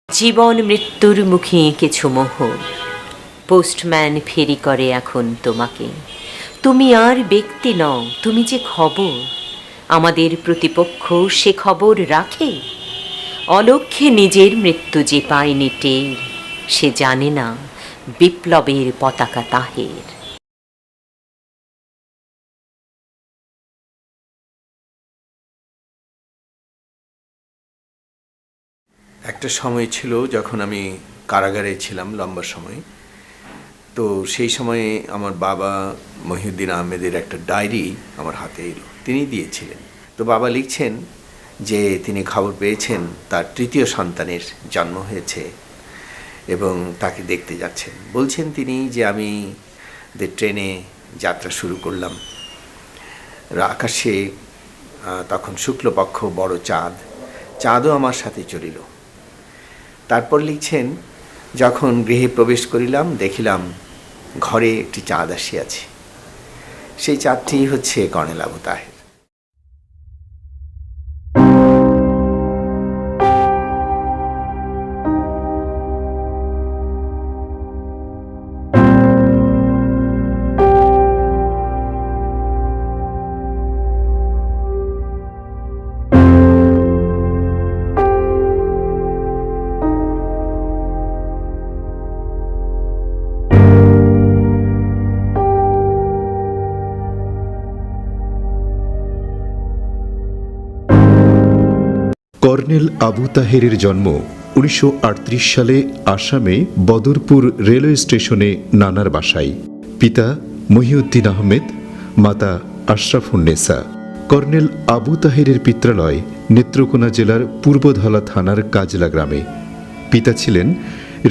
জীবন মৃত্যুর মুখে এঁকেছো মোহর, পোস্টম্যান ফেরি করে এখন তোমাকে। তুমি আর ব্যক্তি নও, তুমি যে খবর, আমাদের প্রতিপক্ষ সে খবর রাখে। অলক্ষ্যে নিজের মৃত্যু যে পায়নি টের, সে জানে না বিপ্লবের পতাকা তাহের। একটা সময় ছিল যখন আমি কারাগারে ছিলাম লম্বা সময়। তো সেই সময়ে আমার বাবা মহিউদ্দিন আহমেদের একটা ডায়েরি আমার হাতে এলো, তিনি দিয়েছিলেন। তো বাবা লিখছেন যে তিনি খবর পেয়েছেন তার তৃতীয় সন্তানের জন্ম হয়েছে এবং তাকে দেখতে যাচ্ছেন। বলছেন তিনি যে আমি ট্রেনে যাত্রা শুরু করলাম। আকাশে তখন শুক্লপক্ষ বড় চাঁদও আমার সাথে চলিল। তারপর লিখছেন, যখন গৃহে প্রবেশ করিলাম দেখিলাম ঘরে একটি চাঁদ আসিয়াছে। সেই চাঁদটি হচ্ছে কর্নেল আবু তাহের। কর্নেল আবু তাহেরের জন্ম 1938 সালে আসামে বদরপুর রেলওয়ে স্টেশনে নানার বাসায়। পিতা মহিউদ্দিন আহমেদ, মাতা আশরাফুন্নেসা। কর্নেল আবু তাহেরের পিত্রালয় নেত্রকোনা জেলার পূর্বধলা থানার কাজলা গ্রামে। পিতা ছিলেন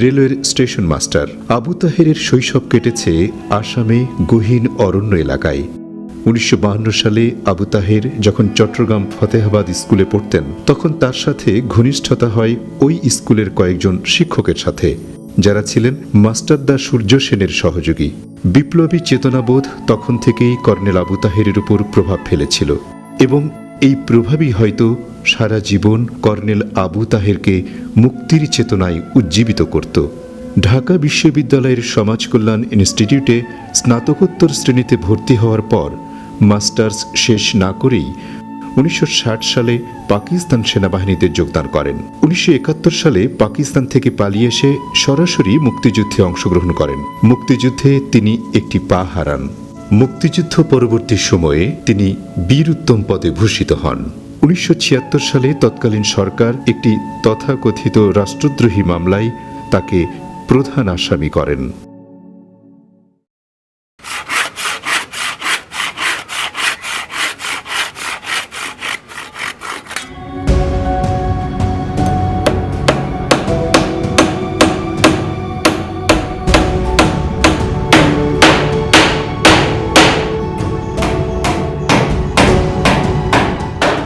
রেলওয়ের স্টেশন মাস্টার। আবু তাহেরের শৈশব কেটেছে আসামে গহীন অরণ্য এলাকায়। 1952 সালে আবু তাহের যখন চট্টগ্রাম ফতেহাবাদ স্কুলে পড়তেন, তখন তার সাথে ঘনিষ্ঠতা হয় ওই স্কুলের কয়েকজন শিক্ষকের সাথে, যারা ছিলেন মাস্টারদা সূর্য সেনের সহযোগী। বিপ্লবী চেতনাবোধ তখন থেকেই কর্নেল আবু তাহেরের উপর প্রভাব ফেলেছিল এবং এই প্রভাবই হয়তো সারা জীবন কর্নেল আবু তাহেরকে মুক্তির চেতনায় উজ্জীবিত করত। ঢাকা বিশ্ববিদ্যালয়ের সমাজকল্যাণ ইনস্টিটিউটে স্নাতকোত্তর শ্রেণীতে ভর্তি হওয়ার পর মাস্টার্স শেষ না করেই 1960 সালে পাকিস্তান সেনাবাহিনীতে যোগদান করেন। 1971 সালে পাকিস্তান থেকে পালিয়ে এসে সরাসরি মুক্তিযুদ্ধে অংশগ্রহণ করেন। মুক্তিযুদ্ধে তিনি একটি পা হারান। মুক্তিযুদ্ধ পরবর্তী সময়ে তিনি বীর উত্তম পদে ভূষিত হন। 1976 সালে তৎকালীন সরকার একটি তথাকথিত রাষ্ট্রদ্রোহী মামলায় তাকে প্রধান আসামি করেন।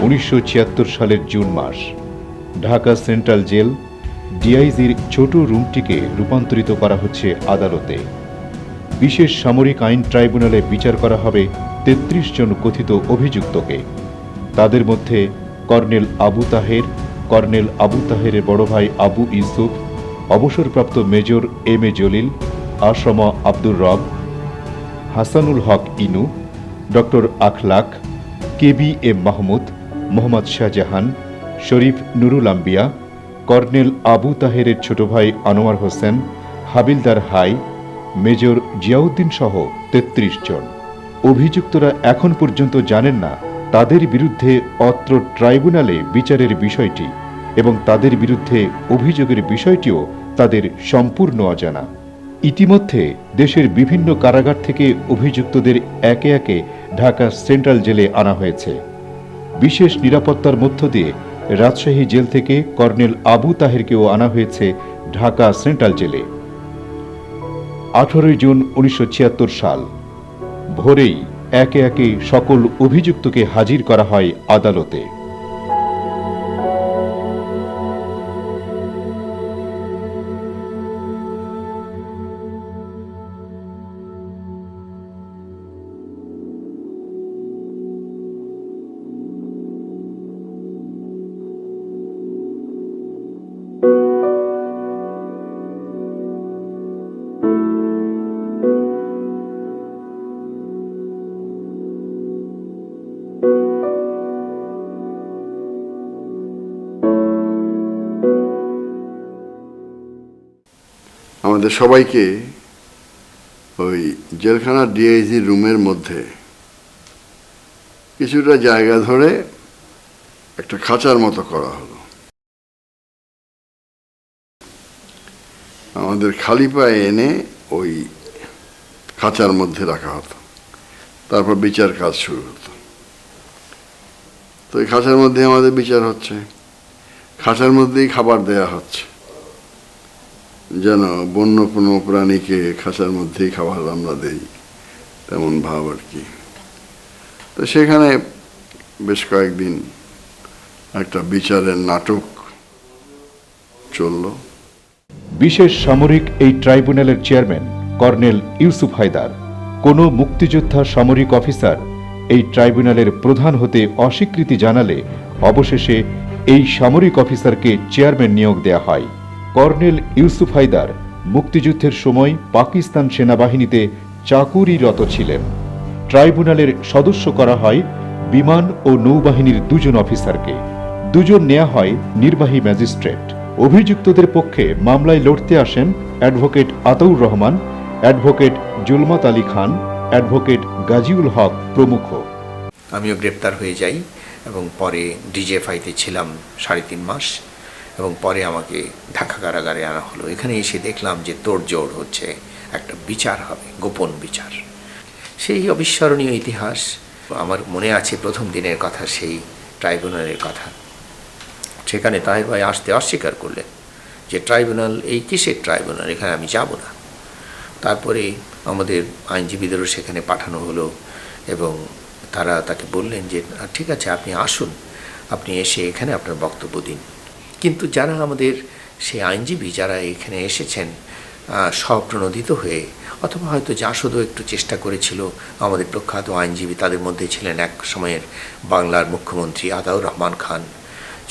1976 সালের জুন মাস, ঢাকা সেন্ট্রাল জেল ডিআইজির ছোট রুমটিকে রূপান্তরিত করা হচ্ছে আদালতে। বিশেষ সামরিক আইন ট্রাইব্যুনালে বিচার করা হবে 33 জন কথিত অভিযুক্তকে। তাদের মধ্যে কর্নেল আবু তাহের, কর্নেল আবু তাহেরের বড় ভাই আবু ইউসুফ, অবসরপ্রাপ্ত major M A Jalil, Asma Abdur রব, হাসানুল হক ইনু, ডক্টর আখলাক, কেবি এম মাহমুদ, মোহাম্মদ শাহজাহান, শরীফ নুরুল আম্বিয়া, কর্নেল আবু তাহেরের ছোট ভাই আনোয়ার হোসেন, হাবিলদার হাই, মেজর জিয়াউদ্দিন সহ 33 জন। অভিযুক্তরা এখন পর্যন্ত জানেন না তাদের বিরুদ্ধে অত্র ট্রাইব্যুনালে বিচারের বিষয়টি এবং তাদের বিরুদ্ধে অভিযোগের বিষয়টিও তাদের সম্পূর্ণ অজানা। ইতিমধ্যে দেশের বিভিন্ন কারাগার থেকে অভিযুক্তদের একে একে ঢাকা সেন্ট্রাল জেলে আনা হয়েছে। বিশেষ নিরাপত্তার মধ্য দিয়ে রাজশাহী জেল থেকে কর্নেল আবু তাহেরকেও আনা হয়েছে ঢাকা সেন্ট্রাল জেলে। 18 জুন 1976 সাল ভোরেই একে একে সকল অভিযুক্তকে হাজির করা হয় আদালতে। আমাদের সবাইকে ওই জেলখানার ডিআইজি রুমের মধ্যে কিছুটা জায়গা ধরে একটা খাঁচার মতো করা হলো। আমাদের খালি পায়ে এনে ওই খাঁচার মধ্যে রাখা হতো, তারপর বিচার কাজ শুরু হতো। তো এই খাঁচার মধ্যে আমাদের বিচার হচ্ছে, খাঁচার মধ্যেই খাবার দেয়া হচ্ছে, যেন বন্য কোনো প্রাণীকে খাঁচার মধ্যেই খাবার আমরা দেই তেমন ভাব আর কি। তো সেখানে বেশ কয়েকদিন একটা বিচারের নাটক চলল। বিশেষ সামরিক এই ট্রাইব্যুনালের চেয়ারম্যান কর্নেল ইউসুফ হায়দার। কোনো মুক্তিযোদ্ধা সামরিক অফিসার এই ট্রাইব্যুনালের প্রধান হতে অস্বীকৃতি জানালে অবশেষে এই সামরিক অফিসারকে চেয়ারম্যান নিয়োগ দেয়া হয়। কর্নেল ইউসুফ হায়দার মুক্তিযুদ্ধের সময় পাকিস্তান সেনাবাহিনীতে চাকুরিরত ছিলেন। ট্রাইব্যুনালের সদস্য করা হয় বিমান ও নৌবাহিনীর 2 জন অফিসারকে। 2 জন নেওয়া হয় নির্বাহী ম্যাজিস্ট্রেট। অভিযুক্তদের পক্ষে মামলায় লড়তে আসেন advocate Ataur Rahman, advocate জুলমাত Ali Khan, advocate Gaziul হক প্রমুখ। আমিও গ্রেপ্তার হয়ে যাই এবং পরে ডিজিএফআইতে ছিলাম 3.5 মাস এবং পরে আমাকে ঢাকা কারাগারে আনা হলো। এখানে এসে দেখলাম যে তোড়জোড় হচ্ছে, একটা বিচার হবে, গোপন বিচার। সেই অবিস্মরণীয় ইতিহাস আমার মনে আছে, প্রথম দিনের কথা, সেই ট্রাইব্যুনালের কথা। সেখানে তাহের ভাই আসতে অস্বীকার করলেন যে ট্রাইব্যুনাল, এই কিসের ট্রাইব্যুনাল, এখানে আমি যাব না। তারপরে আমাদের আইনজীবীদেরও সেখানে পাঠানো হলো এবং তারা তাকে বললেন যে ঠিক আছে, আপনি আসুন, আপনি এসে এখানে আপনার বক্তব্য দিন। কিন্তু যারা আমাদের সেই আইনজীবী যারা এখানে এসেছেন স্বপ্রণোদিত হয়ে, অথবা হয়তো জাসদও একটু চেষ্টা করেছিল, আমাদের প্রখ্যাত আইনজীবী, তাদের মধ্যে ছিলেন এক সময়ের বাংলার মুখ্যমন্ত্রী আতাউর রহমান খান,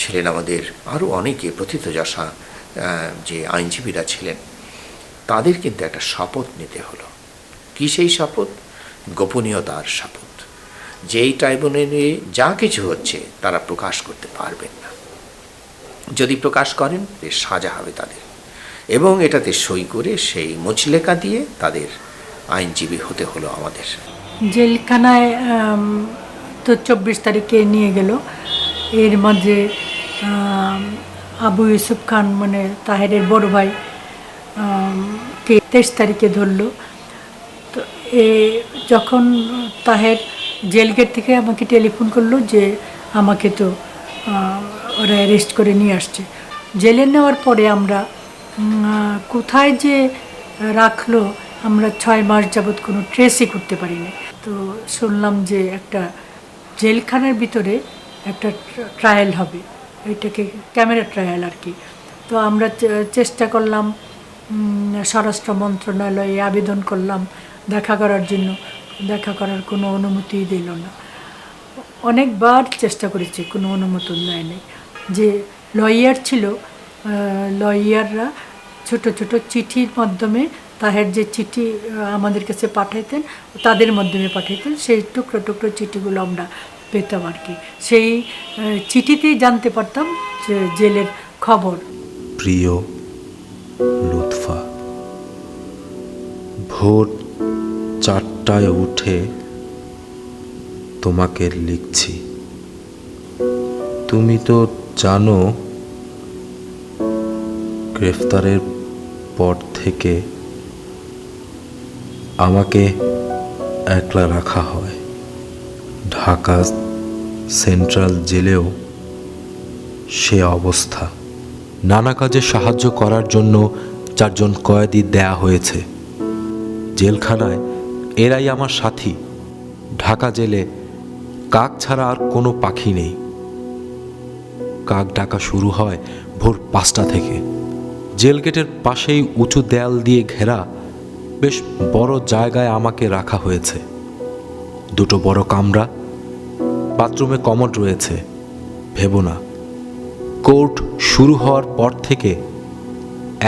ছিলেন আমাদের আরও অনেকে প্রথিতযশা যে আইনজীবীরা ছিলেন, তাদের কিন্তু একটা শপথ নিতে হলো। কি সেই শপথ? গোপনীয়তার শপথ। যেই ট্রাইব্যুনালে যা কিছু হচ্ছে তারা প্রকাশ করতে পারবেন না। যদি প্রকাশ করেন সাজা হবে তাদের, এবং এটাতে সই করে সেই মুচলেকা দিয়ে তাদের আইনজীবী হতে হলো আমাদের। জেলখানায় তো 24 তারিখে নিয়ে গেল। এর মধ্যে আবু ইউসুফ খান মানে তাহেরের বড় ভাই কে 23 তারিখে ধরলো। তো যখন তাহের জেল গেট থেকে আমাকে টেলিফোন করলো যে আমাকে তো ওরা অ্যারেস্ট করে নিয়ে আসছে। জেলে নেওয়ার পরে আমরা কোথায় যে রাখলো আমরা 6 মাস যাবৎ কোনো ট্রেসই করতে পারিনি। তো শুনলাম যে একটা জেলখানার ভিতরে একটা ট্রায়াল হবে, এটাকে ক্যামেরা ট্রায়াল আর কি। তো আমরা চেষ্টা করলাম, স্বরাষ্ট্র মন্ত্রণালয়ে আবেদন করলাম দেখা করার জন্য, দেখা করার কোনো অনুমতি দিল না। অনেকবার চেষ্টা করেছি, কোনো অনুমতি নেয়নি। যে লয়ার ছিল, লয়াররা ছোট ছোট চিঠির মাধ্যমে তাহের যে চিঠি আমাদের কাছে পাঠাইতেন, তাদের মাধ্যমে পাঠাইতেন, সেই টুকরো টুকরো চিঠিগুলো আমরা পেতাম আর কি। সেই চিঠিতেই জানতে পারতাম যে জেলের খবর। প্রিয় লুৎফা, ভোর 4টায় উঠে তোমাকে লিখছি। তুমি তো জানো গ্রেফতারের পর থেকে আমাকে একলা রাখা হয়। ঢাকা সেন্ট্রাল জেলেও সে অবস্থা। নানা কাজে সাহায্য করার জন্য 4 জন কয়েদি দেয়া হয়েছে। জেলখানায় এরাই আমার সাথী। ঢাকা জেলে কাক ছাড়া আর কোনো পাখি নেই। কাক ডাকা শুরু হয় ভোর 5টা থেকে। জেল গেটের পাশেই উঁচু দেয়াল দিয়ে ঘেরা বেশ বড় জায়গায় আমাকে রাখা হয়েছে। 2 বড় কামরা, বাথরুমে কমোড রয়েছে। ভেবো না, কোর্ট শুরু হওয়ার পর থেকে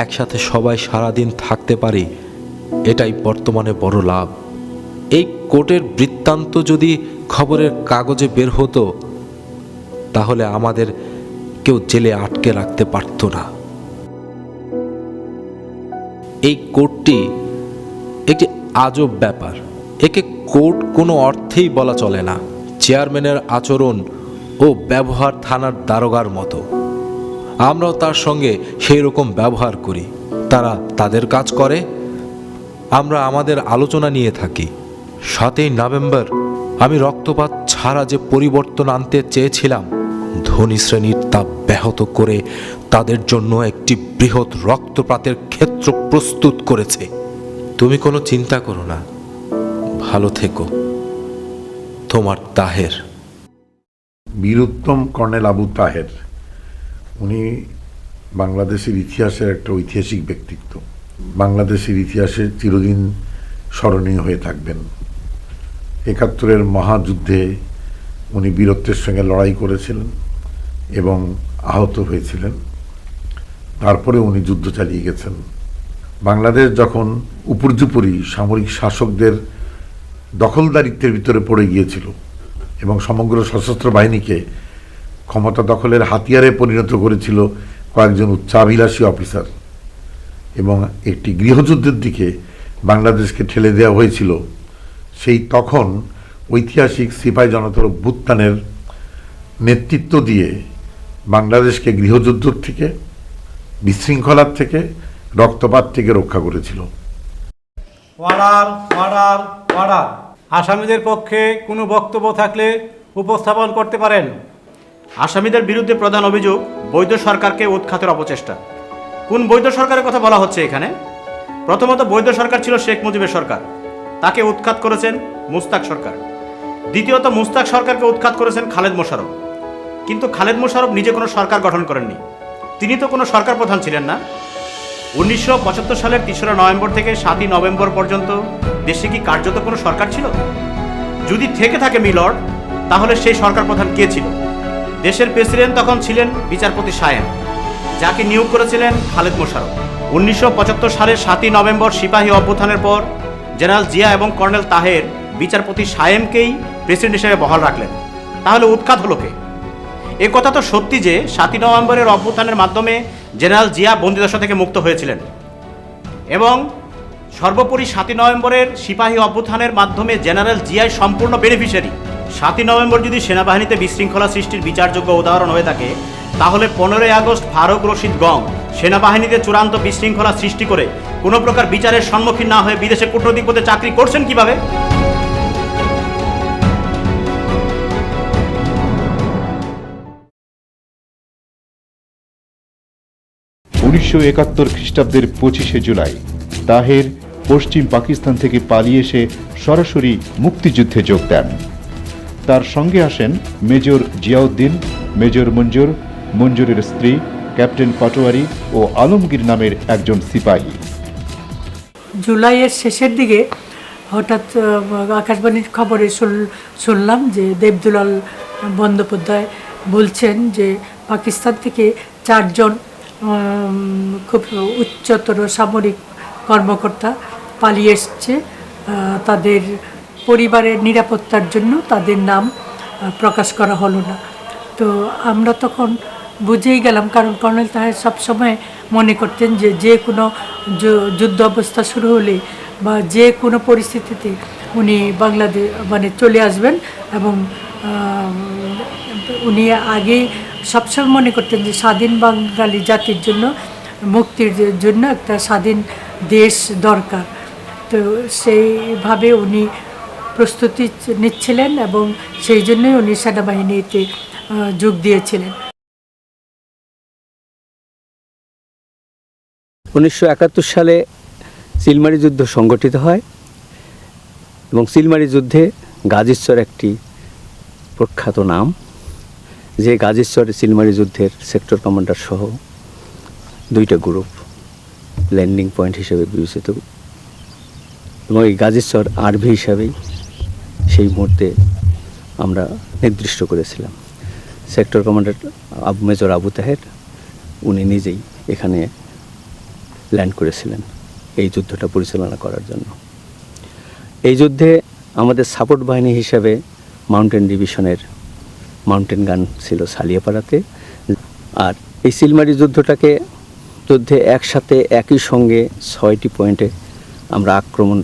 একসাথে সবাই সারাদিন থাকতে পারি, এটাই বর্তমানে বড় লাভ। এই কোর্টের বৃত্তান্ত যদি খবরের কাগজে বের হতো তাহলে আমাদের কেউ জেলে আটকে রাখতে পারত না। এই কোর্টটি একটি আজব ব্যাপার। একে কোর্ট কোনো অর্থেই বলা চলে না। চেয়ারম্যানের আচরণ ও ব্যবহার থানার দারোগার মতো। আমরাও তার সঙ্গে সেই রকম ব্যবহার করি। তারা তাদের কাজ করে, আমরা আমাদের আলোচনা নিয়ে থাকি। 7ই নভেম্বর আমি রক্তপাত ছাড়া যে পরিবর্তন আনতে চেয়েছিলাম, ধনী শ্রেণীর তা ব্যাহত করে তাদের জন্য একটি বৃহৎ রক্তপাতের ক্ষেত্র প্রস্তুত করেছে। তুমি কোনো চিন্তা করো না, ভালো থেকো। তোমার তাহের। বীরোত্তম কর্নেল আবু তাহের, উনি বাংলাদেশের ইতিহাসের একটা ঐতিহাসিক ব্যক্তিত্ব। বাংলাদেশের ইতিহাসে চিরদিন স্মরণীয় হয়ে থাকবেন। 71-এর মহাযুদ্ধে উনি বীরত্বের সঙ্গে লড়াই করেছিলেন এবং আহত হয়েছিলেন। তারপরে উনি যুদ্ধ চালিয়ে গেছেন। বাংলাদেশ যখন উপর্যুপরি সামরিক শাসকদের দখলদারিত্বের ভিতরে পড়ে গিয়েছিল এবং সমগ্র সশস্ত্র বাহিনীকে ক্ষমতা দখলের হাতিয়ারে পরিণত করেছিল কয়েকজন উচ্চাভিলাষী অফিসার, এবং একটি গৃহযুদ্ধের দিকে বাংলাদেশকে ঠেলে দেওয়া হয়েছিল, সেই তখন ঐতিহাসিক সিপাহী জনতার অভ্যুত্থানের নেতৃত্ব দিয়ে বাংলাদেশকে গৃহযুদ্ধ থেকে, বিশৃঙ্খলার থেকে, রক্তপাত থেকে রক্ষা করেছিল। Order order order. আসামিদের পক্ষে কোনো বক্তব্য থাকলে উপস্থাপন করতে পারেন। আসামিদের বিরুদ্ধে প্রধান অভিযোগ বৈধ সরকারকে উৎখাতের অপচেষ্টা। কোন বৈধ সরকারের কথা বলা হচ্ছে এখানে? প্রথমত, বৈধ সরকার ছিল শেখ মুজিবের সরকার, তাকে উৎখাত করেছেন মুস্তাক সরকার। দ্বিতীয়ত, মুস্তাক সরকারকে উৎখাত করেছেন খালেদ মোশাররফ। কিন্তু খালেদ মোশাররফ নিজে কোনো সরকার গঠন করেননি, তিনি তো কোনো সরকার প্রধান ছিলেন না। 1975 সালের 3রা নভেম্বর থেকে 7ই নভেম্বর পর্যন্ত দেশে কি কার্যত কোনো সরকার ছিল? যদি থেকে থাকে মিলর্ড, তাহলে সেই সরকার প্রধান কে ছিল? দেশের প্রেসিডেন্ট তখন ছিলেন বিচারপতি সায়েম, যাকে নিয়োগ করেছিলেন খালেদ মোশাররফ। 1975 সালের 7ই নভেম্বর সিপাহী অভ্যুত্থানের পর জেনারেল জিয়া এবং কর্নেল তাহের বিচারপতি সায়েমকেই প্রেসিডেন্ট হিসেবে বহাল রাখলেন। তাহলে উৎখাত হলো কে? এ কথা তো সত্যি যে 7ই নভেম্বরের অভ্যুত্থানের মাধ্যমে জেনারেল জিয়া বন্দিদশা থেকে মুক্ত হয়েছিলেন, এবং সর্বোপরি 7ই নভেম্বরের সিপাহী অভ্যুত্থানের মাধ্যমে জেনারেল জিয়াই সম্পূর্ণ বেনিফিশিয়ারি। 7ই নভেম্বর যদি সেনাবাহিনীতে বিশৃঙ্খলা সৃষ্টির বিচারযোগ্য উদাহরণ হয়ে থাকে, তাহলে 15ই আগস্ট ফারুক রশিদ গং সেনাবাহিনীতে চূড়ান্ত বিশৃঙ্খলা সৃষ্টি করে কোনো প্রকার বিচারের সম্মুখীন না হয়ে বিদেশে কূটনৈতিক পদে চাকরি করছেন কিভাবে? 1971 খ্রিস্টাব্দের 25শে জুলাই তাহের পশ্চিম পাকিস্তান থেকে পালিয়ে এসে সরাসরি মুক্তিযুদ্ধে যোগ দেন। তার সঙ্গে আসেন মেজর জিয়াউদ্দিন, মেজর মঞ্জুর, মঞ্জুরের স্ত্রী, ক্যাপ্টেন পাটোয়ারি ও আলমগীর নামের একজন সিপাহী। জুলাইয়ের শেষের দিকে হঠাৎ আকাশবাণীর খবরে শুনলাম যে দেবদুলাল বন্দ্যোপাধ্যায় বলছেন যে পাকিস্তান থেকে 4 জন খুব উচ্চতর সামরিক কর্মকর্তা পালিয়ে এসছে, তাদের পরিবারের নিরাপত্তার জন্য তাদের নাম প্রকাশ করা হলো না। তো আমরা তখন বুঝেই গেলাম, কারণ কর্নেল তাহের সবসময় মনে করতেন যে যে কোনো যুদ্ধ অবস্থা শুরু হলে বা যে কোনো পরিস্থিতিতে উনি বাংলাদেশ চলে আসবেন, এবং উনি আগে সবসময় মনে করতেন যে স্বাধীন বাঙালি জাতির জন্য, মুক্তির জন্য একটা স্বাধীন দেশ দরকার। তো সেইভাবে উনি প্রস্তুতি নিচ্ছিলেন এবং সেই জন্যই উনি সেনাবাহিনীতে যোগ দিয়েছিলেন। 1971 সালে চিলমারি যুদ্ধ সংগঠিত হয় এবং চিলমারি যুদ্ধে গাজীশ্বর একটি প্রখ্যাত নাম, যে গাজীশ্বর চিলমারি যুদ্ধের সেক্টর কমান্ডার সহ 2টা গ্রুপ ল্যান্ডিং পয়েন্ট হিসেবে বিবেচিত, এবং এই গাজীশ্বর আরভি হিসাবেই সেই মুহূর্তে আমরা নির্দিষ্ট করেছিলাম। Sector commander major Abu Taher উনি নিজেই এখানে ল্যান্ড করেছিলেন এই যুদ্ধটা পরিচালনা করার জন্য। এই যুদ্ধে আমাদের সাপোর্ট বাহিনী হিসাবে মাউন্টেন ডিভিশনের মাউন্টেন গান ছিল সালিয়াপাড়াতে। আর এই চিলমারি যুদ্ধটাকে যুদ্ধে একসাথে একই সঙ্গে 6টি পয়েন্টে আমরা আক্রমণ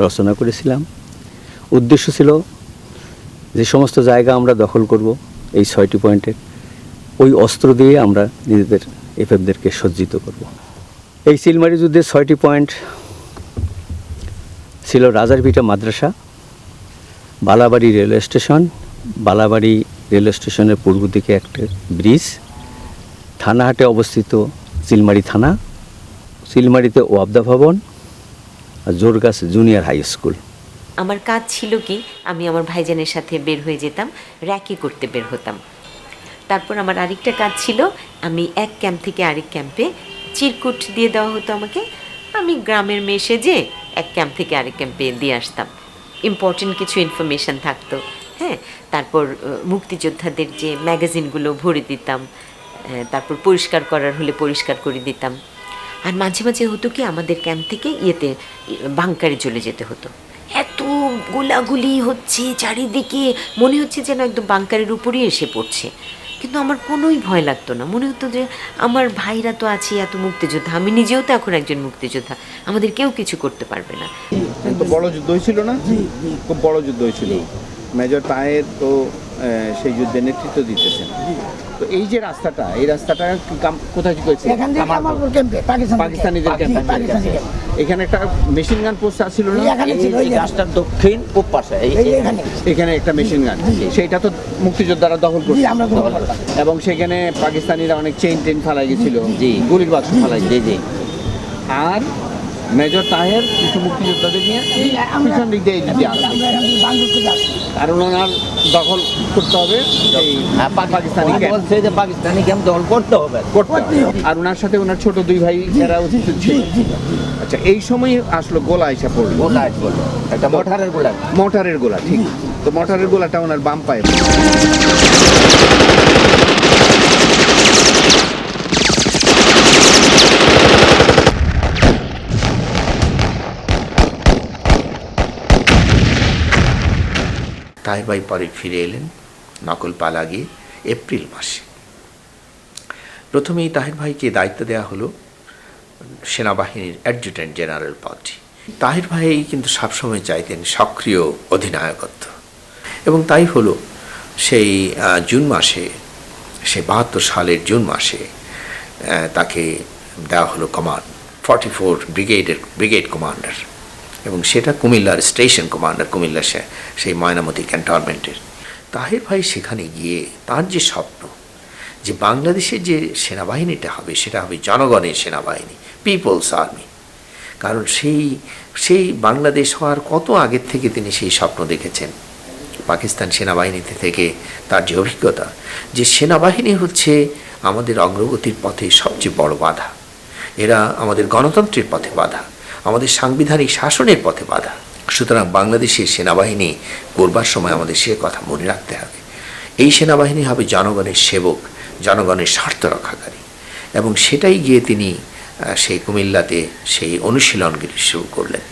রচনা করেছিলাম। উদ্দেশ্য ছিল যে সমস্ত জায়গা আমরা দখল করব এই 6টি পয়েন্টের, ওই অস্ত্র দিয়ে আমরা নিজেদের এফএফদেরকে সজ্জিত করব। এই চিলমারি যুদ্ধের 6টি পয়েন্ট ছিল রাজারভিটা মাদ্রাসা, Balabari railway station, Balabari railway স্টেশনের পূর্ব দিকে একটা ব্রিজ, থানাহাটে অবস্থিত চিলমারি থানা, চিলমারিতে ওয়াবদা ভবন আর জোরগাছ জুনিয়র হাই স্কুল। আমার কাজ ছিল কি, আমি আমার ভাইজানের সাথে বের হয়ে যেতাম, র্যাকি করতে বের হতাম। তারপর আমার আরেকটা কাজ ছিল, আমি এক ক্যাম্প থেকে আরেক ক্যাম্পে চিরকুট দিয়ে দেওয়া হতো আমাকে, আমি গ্রামের মেয়ে সেজে এক ক্যাম্প থেকে আরেক ক্যাম্পে দিয়ে আসতাম। ইম্পর্টেন্ট কিছু ইনফরমেশান থাকতো, হ্যাঁ। তারপর মুক্তিযোদ্ধাদের যে ম্যাগাজিনগুলো ভরে দিতাম, তারপর পরিষ্কার করার হলে পরিষ্কার করে দিতাম। আর মাঝে মাঝে হতো কি, আমাদের ক্যাম্প থেকে বাংকারে চলে যেতে হতো। এত গোলাগুলি হচ্ছে চারিদিকে, মনে হচ্ছে যেন একদম বাংকারের উপরেই এসে পড়ছে, কিন্তু আমার কোনোই ভয় লাগতো না। মনে হতো যে আমার ভাইরা তো আছে, এত মুক্তিযোদ্ধা, আমি নিজেও তো এখন একজন মুক্তিযোদ্ধা, আমাদের কেউ কিছু করতে পারবে না। তো বড় যুদ্ধ হয়েছিল না, খুব বড় যুদ্ধ হয়েছিল। মেজর তাহের তো সেই যুদ্ধে নেতৃত্ব দিতেছেন। তো এই যে রাস্তাটা, এই রাস্তাটা কোথায় কি করেছে? পাকিস্তানিদের ক্যাম্পে। এখানে একটা মেশিন গান পোস্ট ছিল না, রাস্তার দক্ষিণ পূব পাশে এখানে একটা মেশিন গান, সেইটা তো মুক্তিযোদ্ধারা দখল করছে এবং সেখানে পাকিস্তানিরা অনেক চেইন টেন ফালাই গেছিল, গুলির বাক্স ফালাই। আর মেজর তাহের কিছু মুক্তিযোদ্ধাদের নিয়ে পিছন দিক দিয়ে যুদ্ধে আসে, কারণ ওনার দখল করতে হবে পাকিস্তানি ক্যাম্প দখল করতে হবে। আর ওনার সাথে ওনার ছোট দুই ভাই এরা উপস্থিত ছিল। আচ্ছা, এই সময় আসলো গোলা এসে পড়লো, একটা মোটরের গোলা, ঠিক। তো মোটরের গোলাটা ওনার বাম পায়ে। তাহের ভাই পরে ফিরে এলেন নকল পালা গিয়ে এপ্রিল মাসে। প্রথমেই তাহের ভাইকে দায়িত্ব দেওয়া হলো সেনাবাহিনীর অ্যাডজুটেন্ট জেনারেল পদটি। তাহের ভাই কিন্তু সবসময় চাইতেন সক্রিয় অধিনায়কত্ব, এবং তাই হলো সেই জুন মাসে, সেই 72 সালের জুন মাসে তাকে দেওয়া হলো কমান্ড, 44 ব্রিগেড কমান্ডার, এবং সেটা কুমিল্লার স্টেশন কমান্ডার, কুমিল্লা সেই ময়নামতি ক্যান্টনমেন্টের। তাহের ভাই সেখানে গিয়ে তার যে স্বপ্ন, যে বাংলাদেশের যে সেনাবাহিনীটা হবে সেটা হবে জনগণের সেনাবাহিনী, পিপলস আর্মি। কারণ সেই বাংলাদেশ হওয়ার কত আগের থেকে তিনি সেই স্বপ্ন দেখেছেন। পাকিস্তান সেনাবাহিনীতে থেকে তার যে অভিজ্ঞতা, যে সেনাবাহিনী হচ্ছে আমাদের অগ্রগতির পথে সবচেয়ে বড় বাধা, এরা আমাদের গণতন্ত্রের পথে বাধা, আমাদের সাংবিধানিক শাসনের পথে বাধা। সুতরাং বাংলাদেশের সেনাবাহিনী করবার সময় আমাদের সে কথা মনে রাখতে হবে, এই সেনাবাহিনী হবে জনগণের সেবক, জনগণের স্বার্থ রক্ষাকারী। এবং সেটাই গিয়ে তিনি সেই কুমিল্লাতে সেই অনুশীলনগুলি শুরু করলেন।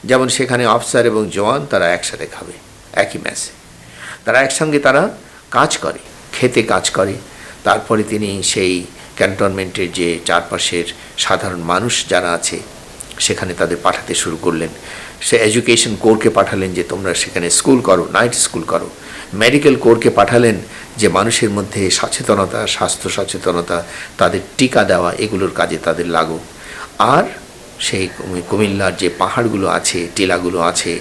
যেমন সেখানে অফিসার এবং জওয়ান তারা একসাথে খাবে, একই ম্যাচে তারা একসঙ্গে তারা কাজ করে, খেতে কাজ করে। তারপরে তিনি সেই ক্যান্টনমেন্টের যে চারপাশের সাধারণ মানুষ যারা আছে সেখানে তাদের পাঠাতে শুরু করলেন। সে এডুকেশন কোরকে পাঠালেন যে তোমরা সেখানে স্কুল করো, নাইট স্কুল করো। মেডিকেল কোরকে পাঠালেন যে মানুষের মধ্যে সচেতনতা, স্বাস্থ্য সচেতনতা, তাদের টিকা দেওয়া, এগুলোর কাজে তাদের লাগো। আর সেই কুমিল্লার যে পাহাড়গুলো আছে, টিলাগুলো আছে,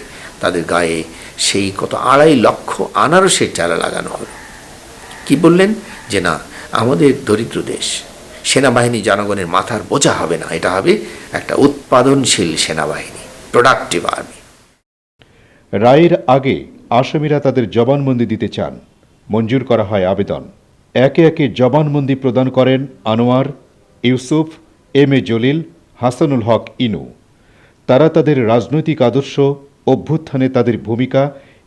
তাদের গায়ে সেই কত 2.5 লক্ষ আনারসের চারা লাগানো হলো। কি বললেন যে না, আমাদের দরিদ্র দেশ, সেনাবাহিনী জনগণের মাথার বোঝা হবে না, এটা হবে একটা উৎপাদনশীল সেনাবাহিনী, প্রোডাক্টিভ আর্মি। রায়ের আগে আসামিরা তাদের জবানবন্দি দিতে চান, মঞ্জুর করা হয় আবেদন। একে একে জবানবন্দি প্রদান করেন আনোয়ার, ইউসুফ, এম এ জলিল, হাসানুল হক ইনু। তারা তাদের রাজনৈতিক আদর্শ, অভ্যুত্থানে তাদের ভূমিকা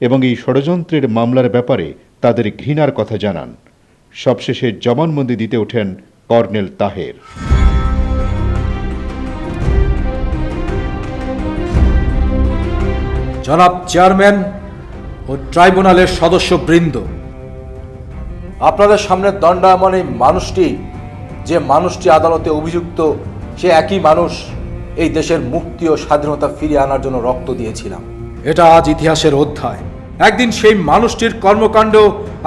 এবং এই ষড়যন্ত্রের মামলার ব্যাপারে তাদের ঘৃণার কথা জানান। সবশেষে জবানবন্দি দিতে ওঠেন কর্নেল তাহের। জনাব চেয়ারম্যান ও ট্রাইব্যুনালের সদস্যবৃন্দ, আপনাদের সামনে দণ্ডায়মান এই মানুষটি যে মানুষটি আদালতে অভিযুক্ত সে একই মানুষ এই দেশের মুক্তি ও স্বাধীনতা ফিরিয়ে আনার জন্য রক্ত দিয়েছিলাম। এটা আজ ইতিহাসের অধ্যায়। একদিন সেই মানুষটির কর্মকাণ্ড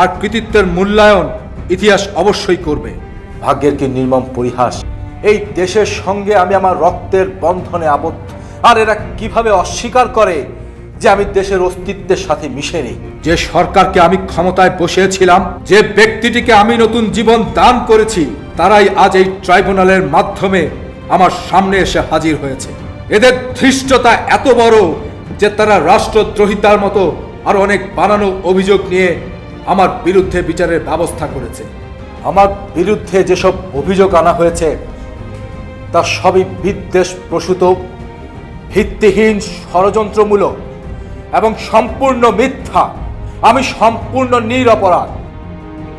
আর কৃতিত্বের মূল্যায়ন ইতিহাস অবশ্যই করবে। ভাগ্যের কি নির্মম পরিহাস, এই দেশের সঙ্গে আমি আমার রক্তের বন্ধনে আবদ্ধ, আর এরা কিভাবে অস্বীকার করে যে আমি দেশের অস্তিত্বের সাথে মিশে নেই। যে সরকারকে আমি ক্ষমতায় বসিয়েছিলাম, যে ব্যক্তিটিকে আমি নতুন জীবন দান করেছি, তারাই আজ এই ট্রাইব্যুনালের মাধ্যমে আমার সামনে এসে হাজির হয়েছে। এদের ধৃষ্টতা এত বড় যে তারা রাষ্ট্রদ্রোহিতার মতো আরো অনেক বানানো অভিযোগ নিয়ে আমার বিরুদ্ধে বিচারের ব্যবস্থা করেছে। আমার বিরুদ্ধে যেসব অভিযোগ আনা হয়েছে তা সবই বিদ্বেষ প্রসূত, ভিত্তিহীন, ষড়যন্ত্রমূলক এবং সম্পূর্ণ মিথ্যা। আমি সম্পূর্ণ নিরপরাধ।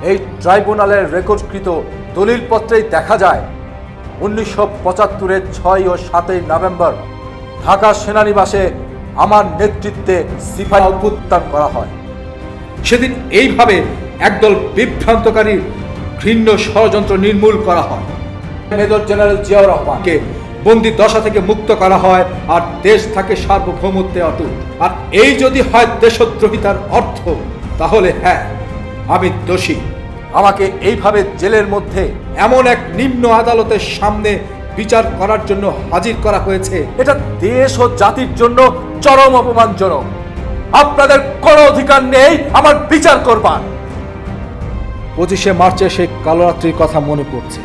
এই ট্রাইব্যুনালের রেকর্ডকৃত দলিলপত্রেই দেখা যায় 1975-এর 6 ও 7 নভেম্বর ঢাকা সেনানিবাসে আমার নেতৃত্বে সিপাহী অভ্যুত্থান করা হয়। সেদিন এইভাবে একদল বিভ্রান্তকারী ঘৃণ্য ষড়যন্ত্র নির্মূল করা হয়। মেজর জেনারেল জিয়াউর রহমানকে বন্দি দশা থেকে মুক্ত করা হয়, আর দেশ থাকে সার্বভৌমত্বে অটুট। আর এই যদি হয় দেশদ্রোহিতার অর্থ, তাহলে হ্যাঁ, আমি দোষী। আমাকে এইভাবে জেলের মধ্যে এমন এক নিম্ন আদালতের সামনে বিচার করার জন্য হাজির করা হয়েছে, এটা দেশ ও জাতির জন্য চরম অপমানজনক। আপনাদের কোনো অধিকার নেই আমার বিচার করবার। 25শে মার্চে সেই কালরাত্রির কথা মনে পড়ছে।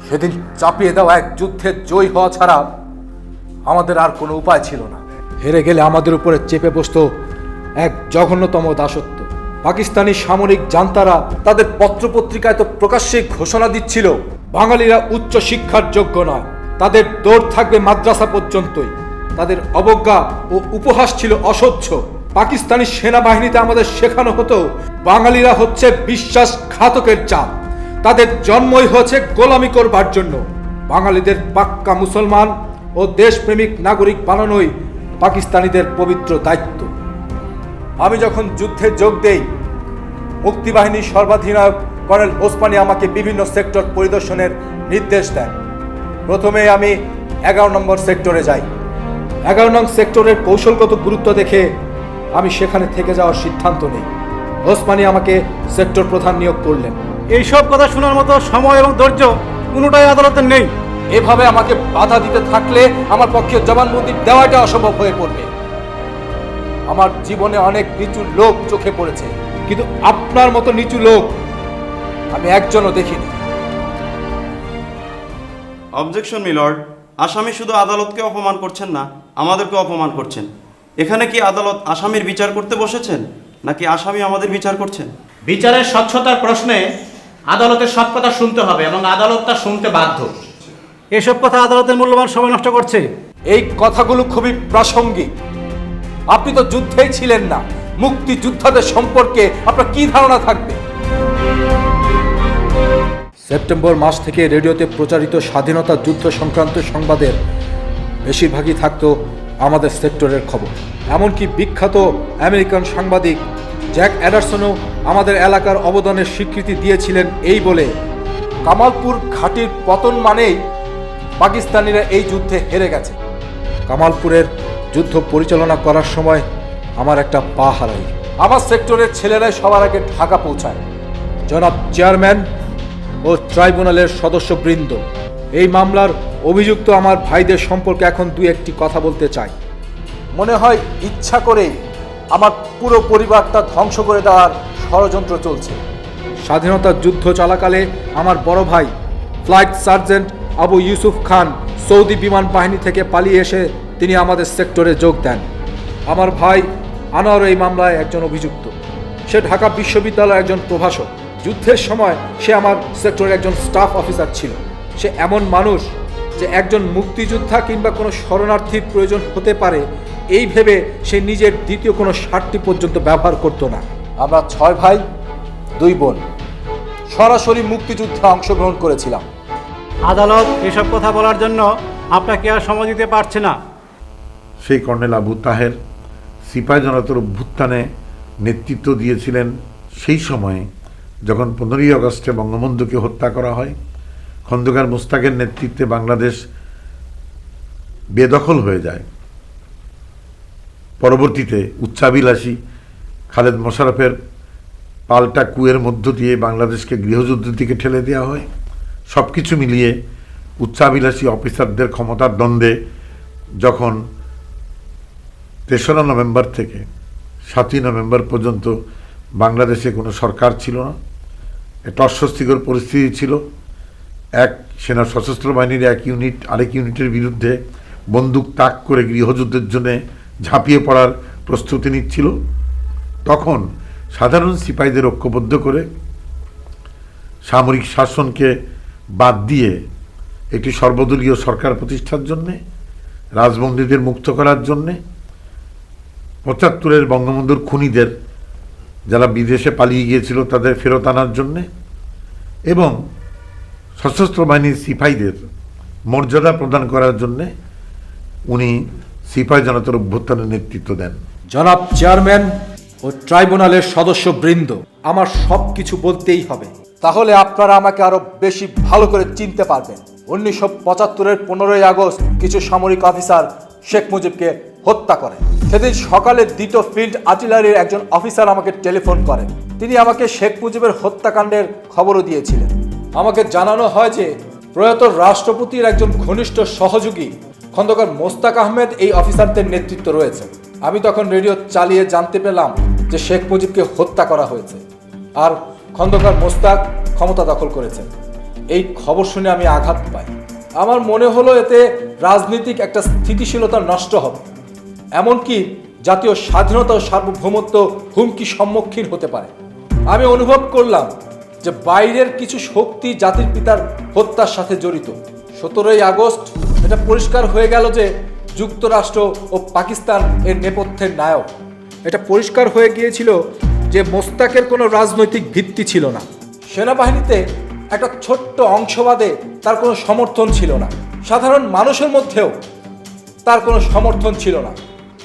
সেদিন চাপিয়ে দেওয়া এক যুদ্ধে জয়ী হওয়া ছাড়া আমাদের আর কোনো উপায় ছিল না। হেরে গেলে আমাদের উপরে চেপে বসত এক জঘন্যতম দাসত্ব। পাকিস্তানি সামরিক জান্তারা তাদের পত্রপত্রিকায় তো প্রকাশ্যে ঘোষণা দিচ্ছিল বাঙালিরা উচ্চ শিক্ষার যোগ্য নয়, তাদের দৌড় থাকবে মাদ্রাসা পর্যন্তই। তাদের অবজ্ঞা ও উপহাস ছিল অসহ্য। পাকিস্তানি সেনাবাহিনীতে আমাদের শেখানো হতো বাঙালিরা হচ্ছে বিশ্বাসঘাতকের জাত, তাদের জন্মই হয়েছে গোলামি করবার জন্য। বাঙালিদের পাক্কা মুসলমান ও দেশপ্রেমিক নাগরিক বানানোই পাকিস্তানিদের পবিত্র দায়িত্ব। আমি যখন যুদ্ধে যোগ দেই, মুক্তিবাহিনীর সর্বাধিনায়ক কর্নেল ওসমানী আমাকে বিভিন্ন সেক্টর পরিদর্শনের নির্দেশ দেন। প্রথমে আমি 11 নম্বর সেক্টরে যাই। 11 নং সেক্টরের কৌশলগত গুরুত্ব দেখে আমি সেখানে থেকে যাওয়ার সিদ্ধান্ত নেই। ওসমানী আমাকে সেক্টর প্রধান নিয়োগ করলেন। এইসব কথা শোনার মতো সময় এবং ধৈর্য কোনোটাই আদালতের নেই। এভাবে আমাকে বাধা দিতে থাকলে আমার পক্ষে জবানবন্দি দেওয়াটা অসম্ভব হয়ে পড়বে। আমার জীবনে অনেক নিচু লোক চোখে পড়েছে, কিন্তু আপনার মতো নিচু লোক আমি একজনও দেখিনি। অবজেকশন মিলর্ড, আসামি শুধু আদালতকে অপমান করছেন না, আমাদেরকে অপমান করছেন। এখানে কি আদালত আসামির বিচার করতে বসেছেন, নাকি আসামি আমাদের বিচার করছেন? বিচারের স্বচ্ছতার প্রশ্নে আদালতের সব কথা শুনতে হবে এবং আদালত তা শুনতে বাধ্য। এসব কথা আদালতের মূল্যবান সময় নষ্ট করছে। এই কথাগুলো খুবই প্রাসঙ্গিক। আপনি তো যুদ্ধেই ছিলেন না, মুক্তিযোদ্ধাদের সম্পর্কে আপনার কি ধারণা থাকবে? সেপ্টেম্বর মাস থেকে রেডিওতে প্রচারিত স্বাধীনতা যুদ্ধ সংক্রান্ত সংবাদের বেশিরভাগই থাকতো আমাদের সেক্টরের খবর। এমনকি বিখ্যাত আমেরিকান সাংবাদিক জ্যাক অ্যাডারসনও আমাদের এলাকার অবদানের স্বীকৃতি দিয়েছিলেন এই বলে, কামালপুর ঘাঁটির পতন মানেই পাকিস্তানিরা এই যুদ্ধে হেরে গেছে। কামালপুরের যুদ্ধ পরিচালনা করার সময় আমার একটা পা হারাই। আমার সেক্টরের ছেলেরাই সবার আগে ঢাকা পৌঁছায়। জনাব চেয়ারম্যান ও ট্রাইব্যুনালের সদস্যবৃন্দ, এই মামলার অভিযুক্ত আমার ভাইদের সম্পর্কে এখন দুই একটি কথা বলতে চাই। মনে হয় ইচ্ছা করেই আমার পুরো পরিবারটা ধ্বংস করে দেওয়ার ষড়যন্ত্র চলছে। স্বাধীনতা যুদ্ধ চলাকালে আমার বড় ভাই ফ্লাইট সার্জেন্ট আবু ইউসুফ খান সৌদি বিমান বাহিনী থেকে পালিয়ে এসে তিনি আমাদের সেক্টরে যোগ দেন। আমার ভাই আনোয়ার এই মামলায় একজন অভিযুক্ত। সে ঢাকা বিশ্ববিদ্যালয়ের একজন প্রভাষক। যুদ্ধের সময় সে আমার সেক্টরের একজন স্টাফ অফিসার ছিল। সে এমন মানুষ যে একজন মুক্তিযোদ্ধা কিংবা কোনো শরণার্থীর প্রয়োজন হতে পারে এই ভেবে সে নিজের দ্বিতীয় কোনো স্বার্থী পর্যন্ত ব্যবহার করত না। আমরা 6 ভাই 2 বোন সরাসরি মুক্তিযুদ্ধে অংশগ্রহণ করেছিলাম। আদালত এসব কথা বলার জন্য আপনাকে আর সময় দিতে পারছে না। সেই কর্নেল আবু তাহের সিপাহী জনতার অভ্যুত্থানে নেতৃত্ব দিয়েছিলেন সেই সময়ে যখন 15ই আগস্টে বঙ্গবন্ধুকে হত্যা করা হয়। খন্দকার মোস্তাকের নেতৃত্বে বাংলাদেশ বেদখল হয়ে যায়। পরবর্তীতে উচ্চাভিলাষী খালেদ মোশাররফের পাল্টা কুয়ের মধ্য দিয়ে বাংলাদেশকে গৃহযুদ্ধের দিকে ঠেলে দেওয়া হয়। সব কিছু মিলিয়ে উচ্চাভিলাষী অফিসারদের ক্ষমতার দ্বন্দ্বে যখন 3রা নভেম্বর থেকে 7ই নভেম্বর পর্যন্ত বাংলাদেশে কোনো সরকার ছিল না, একটা অস্বস্তিকর পরিস্থিতি ছিল। এক সেনা সশস্ত্র বাহিনীর এক ইউনিট আরেক ইউনিটের বিরুদ্ধে বন্দুক তাক করে গৃহযুদ্ধের জন্য ঝাঁপিয়ে পড়ার প্রস্তুতি নিচ্ছিল। তখন সাধারণ সিপাহীদের ঐক্যবদ্ধ করে সামরিক শাসনকে বাদ দিয়ে একটি সর্বদলীয় সরকার প্রতিষ্ঠার জন্যে, রাজবন্দীদের মুক্ত করার জন্যে, 75-এর বঙ্গবন্ধুর খুনিদের যারা বিদেশে পালিয়ে গিয়েছিল তাদের ফেরত আনার জন্যে এবং সশস্ত্র বাহিনীর সিপাহীদের মর্যাদা প্রদান করার জন্যে উনি সিপাহী জনতার অভ্যুত্থানের নেতৃত্ব দেন। জনাব চেয়ারম্যান ও ট্রাইব্যুনালের সদস্যবৃন্দ, আমার সব কিছু বলতেই হবে, তাহলে আপনারা আমাকে আরো বেশি ভালো করে চিনতে পারবেন। 1975-এর 15ই আগস্ট কিছু সামরিক অফিসার শেখ মুজিবকে হত্যা করেন। সেদিন সকালে 2টো ফিল্ড আর্টিলারির একজন অফিসার আমাকে টেলিফোন করেন। তিনি আমাকে শেখ মুজিবের হত্যাকাণ্ডের খবরও দিয়েছিলেন। আমাকে জানানো হয় যে প্রয়াত রাষ্ট্রপতির একজন ঘনিষ্ঠ সহযোগী খন্দকার মোস্তাক আহমেদ এই অফিসারদের নেতৃত্ব রয়েছে। আমি তখন রেডিও চালিয়ে জানতে পেলাম যে শেখ মুজিবকে হত্যা করা হয়েছে আর খন্দকার মোস্তাক ক্ষমতা দখল করেছেন। এই খবর শুনে আমি আঘাত পাই। আমার মনে হলো এতে রাজনৈতিক একটা স্থিতিশীলতা নষ্ট হবে, এমনকি জাতীয় স্বাধীনতা ও সার্বভৌমত্ব হুমকি সম্মুখীন হতে পারে। আমি অনুভব করলাম যে বাইরের কিছু শক্তি জাতির পিতার হত্যার সাথে জড়িত। 17ই আগস্ট এটা পরিষ্কার হয়ে গেল যে যুক্তরাষ্ট্র ও পাকিস্তান এর নেপথ্যের নায়ক। এটা পরিষ্কার হয়ে গিয়েছিল যে মোস্তাকের কোনো রাজনৈতিক ভিত্তি ছিল না। সেনাবাহিনীতে একটা ছোট্ট অংশবাদে তার কোনো সমর্থন ছিল না। সাধারণ মানুষের মধ্যেও তার কোনো সমর্থন ছিল না।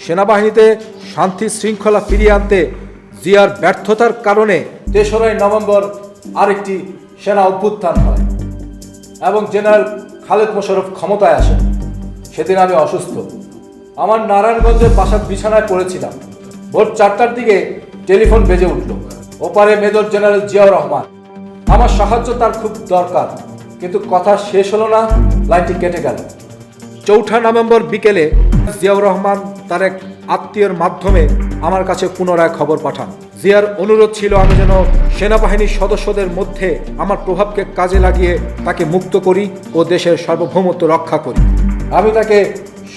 সেনাবাহিনীতে শান্তি শৃঙ্খলা ফিরিয়ে আনতে জিয়ার ব্যর্থতার কারণে 3রা নভেম্বর আরেকটি সেনা অভ্যুত্থান হয় এবং জেনারেল খালেদ মোশাররফ ক্ষমতায় আসেন। সেদিন আমি অসুস্থ। আমার নারায়ণগঞ্জের বাসার বিছানায় পড়েছিলাম। ভোর 4টার দিকে টেলিফোন বেজে উঠল। ওপারে মেজর জেনারেল জিয়াউর রহমান। আমার সাহায্য তার খুব দরকার, কিন্তু কথা শেষ হলো না, লাইনটি কেটে গেল। 4 নভেম্বর বিকেলে জিয়াউর রহমান তার এক আত্মীয়ের মাধ্যমে আমার কাছে পুনরায় খবর পাঠান। জিয়ার অনুরোধ ছিল আমি যেন সেনাবাহিনীর সদস্যদের মধ্যে আমার প্রভাবকে কাজে লাগিয়ে তাকে মুক্ত করি ও দেশের সার্বভৌমত্ব রক্ষা করি। আমি তাকে